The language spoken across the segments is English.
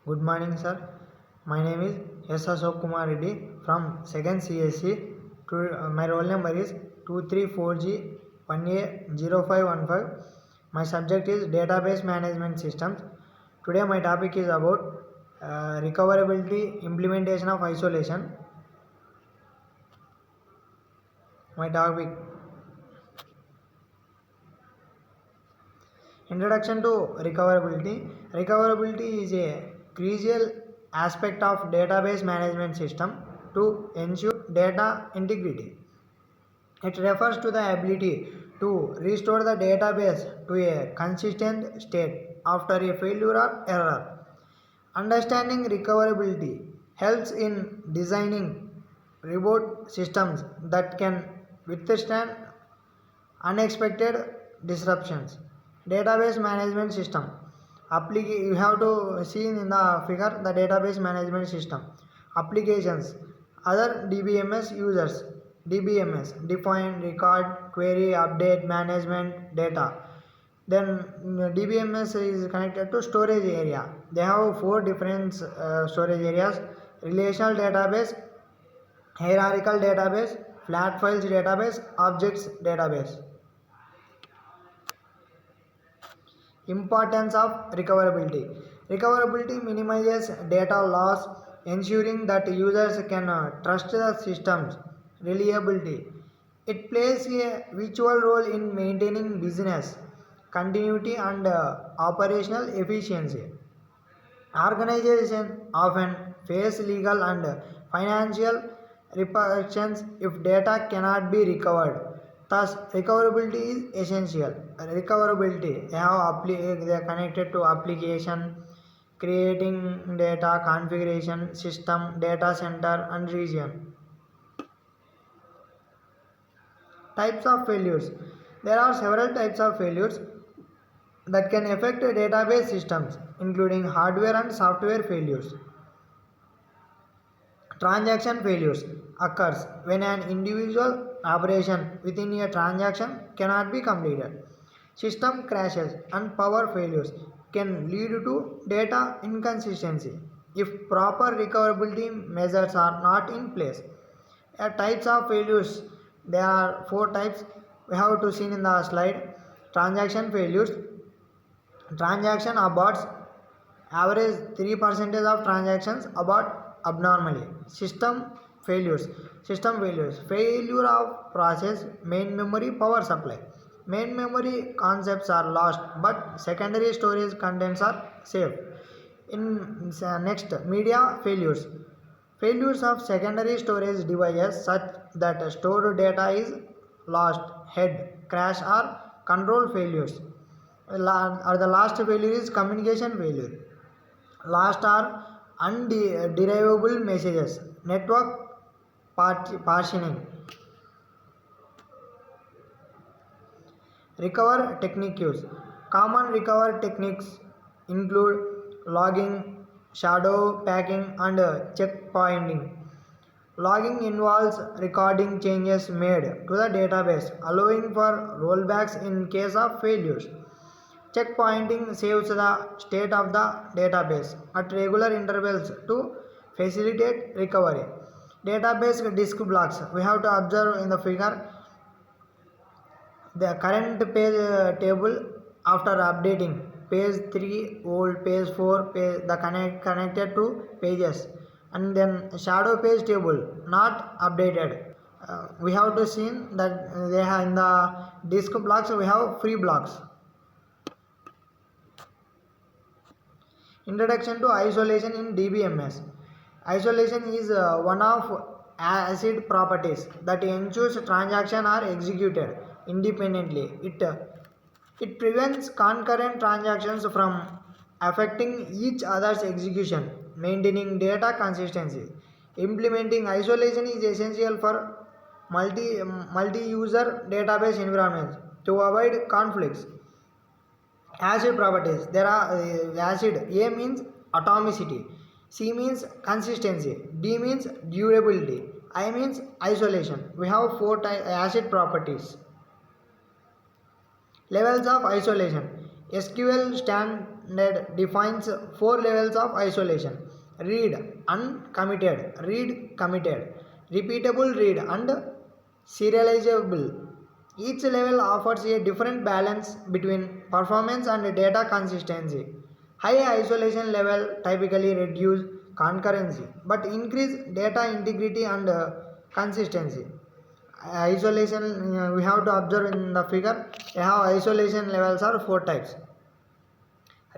Good morning, sir. My name is S. Ashok Kumar Reddy from 2nd CSC. My roll number is 234G1A0515. My subject is Database Management Systems. Today my topic is about recoverability implementation of isolation. My topic: Introduction to recoverability. Recoverability is a crucial aspect of database management system to ensure data integrity. It refers to the ability to restore the database to a consistent state after a failure or error. Understanding recoverability helps in designing robust systems that can withstand unexpected disruptions. Database management system. You have to see in the figure the database management system. Applications. Other DBMS users. DBMS, define, record, query, update, management, data. Then DBMS is connected to storage area. They have four different storage areas: relational database, hierarchical database, flat files database, objects database. Importance of recoverability. Recoverability minimizes data loss, ensuring that users can trust the system's reliability. It plays a vital role in maintaining business continuity and operational efficiency. Organizations often face legal and financial repercussions if data cannot be recovered. Thus, recoverability is essential. Recoverability, they are connected to application, creating data, configuration, system, data center, and region. Types of failures. There are several types of failures that can affect database systems, including hardware and software failures. Transaction failures occurs when an individual operation within a transaction cannot be completed. System crashes and power failures can lead to data inconsistency if proper recoverability measures are not in place. Types of failures, there are four types. We have to see in the slide. Transaction failures. Transaction aborts. Average 3% of transactions abort abnormally. System failures. System failures. Failure of process, main memory, power supply. Main memory concepts are lost, but secondary storage contents are safe. Next, media failures. Failures of secondary storage devices such that stored data is lost, head, crash, or control failures. Or the last failure is communication failure. Last are underivable messages, network partitioning. Recover techniques. Common recover techniques include logging, shadow packing, and checkpointing. Logging involves recording changes made to the database, allowing for rollbacks in case of failures. Checkpointing saves the state of the database at regular intervals to facilitate recovery. Database disk blocks. We have to observe in the figure the current page table after updating. Page 3 old, page 4 connected to pages, and then shadow page table not updated. We have to see that they have in the disk blocks we have free blocks. Introduction to isolation in DBMS. Isolation is one of ACID properties that ensures transactions are executed independently. It prevents concurrent transactions from affecting each other's execution, maintaining data consistency. Implementing isolation is essential for multi-user database environments to avoid conflicts. Acid properties. There are acid. A means atomicity, C means consistency, D means durability, I means isolation. We have four acid properties. Levels of isolation. SQL standard defines 4 levels of isolation: read, uncommitted, read committed, repeatable read, and serializable. Each level offers a different balance between performance and data consistency. High isolation level typically reduce concurrency but increase data integrity and consistency. Isolation, we have to observe in the figure, we have isolation levels are 4 types: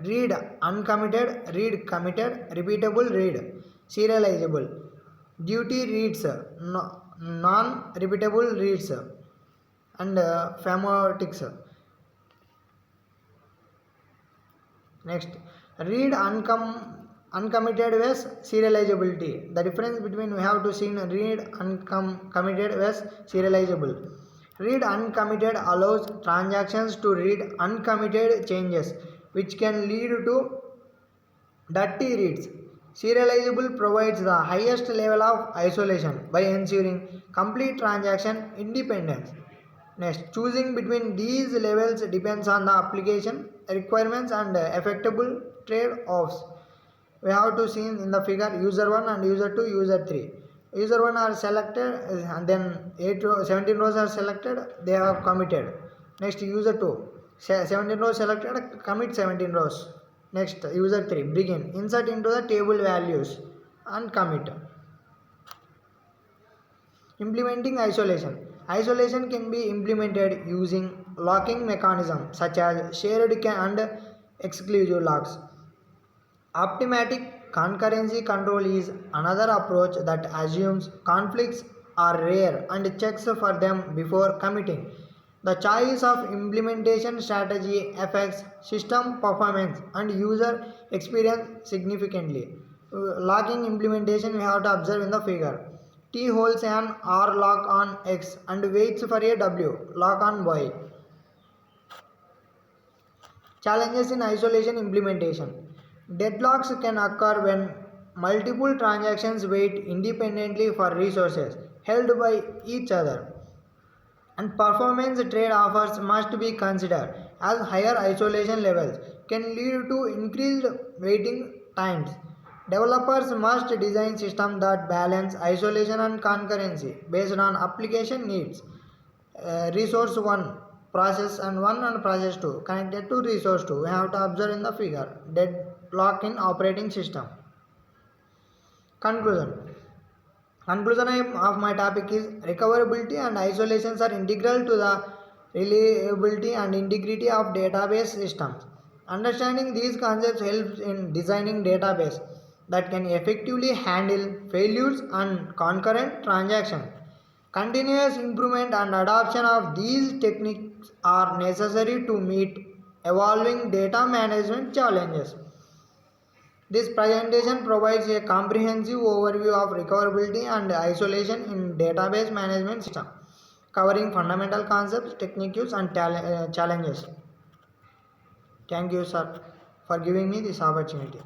read uncommitted, read committed, repeatable read, serializable, duty reads, non repeatable reads, and phamotics. Next, read uncommitted was serializability. The difference between we have to see in read uncommitted was serializable. Read uncommitted allows transactions to read uncommitted changes, which can lead to dirty reads. Serializable provides the highest level of isolation by ensuring complete transaction independence. Next, choosing between these levels depends on the application requirements and effectable trade-offs. We have to see in the figure user 1 and user 2, user 3. User 1 are selected and then 17 rows are selected, they are committed. Next, user 2, 17 rows selected, commit 17 rows. Next, user 3, begin, insert into the table values and commit. Implementing isolation. Isolation can be implemented using locking mechanisms such as shared and exclusive locks. Optimatic concurrency control is another approach that assumes conflicts are rare and checks for them before committing. The choice of implementation strategy affects system performance and user experience significantly. Locking implementation we have to observe in the figure. T holds an R lock on X and waits for a W lock on Y. Challenges in isolation implementation. Deadlocks can occur when multiple transactions wait independently for resources held by each other, and performance trade-offs must be considered, as higher isolation levels can lead to increased waiting times. Developers must design systems that balance isolation and concurrency based on application needs. Resource 1 process and 1 and process 2 connected to resource 2. We have to observe in the figure deadlock in operating system. Conclusion. Conclusion of my topic is recoverability and isolations are integral to the reliability and integrity of database systems. Understanding these concepts helps in designing database that can effectively handle failures and concurrent transactions. Continuous improvement and adoption of these techniques are necessary to meet evolving data management challenges. This presentation provides a comprehensive overview of recoverability and isolation in database management system, covering fundamental concepts, techniques, and challenges. Thank you, sir, for giving me this opportunity.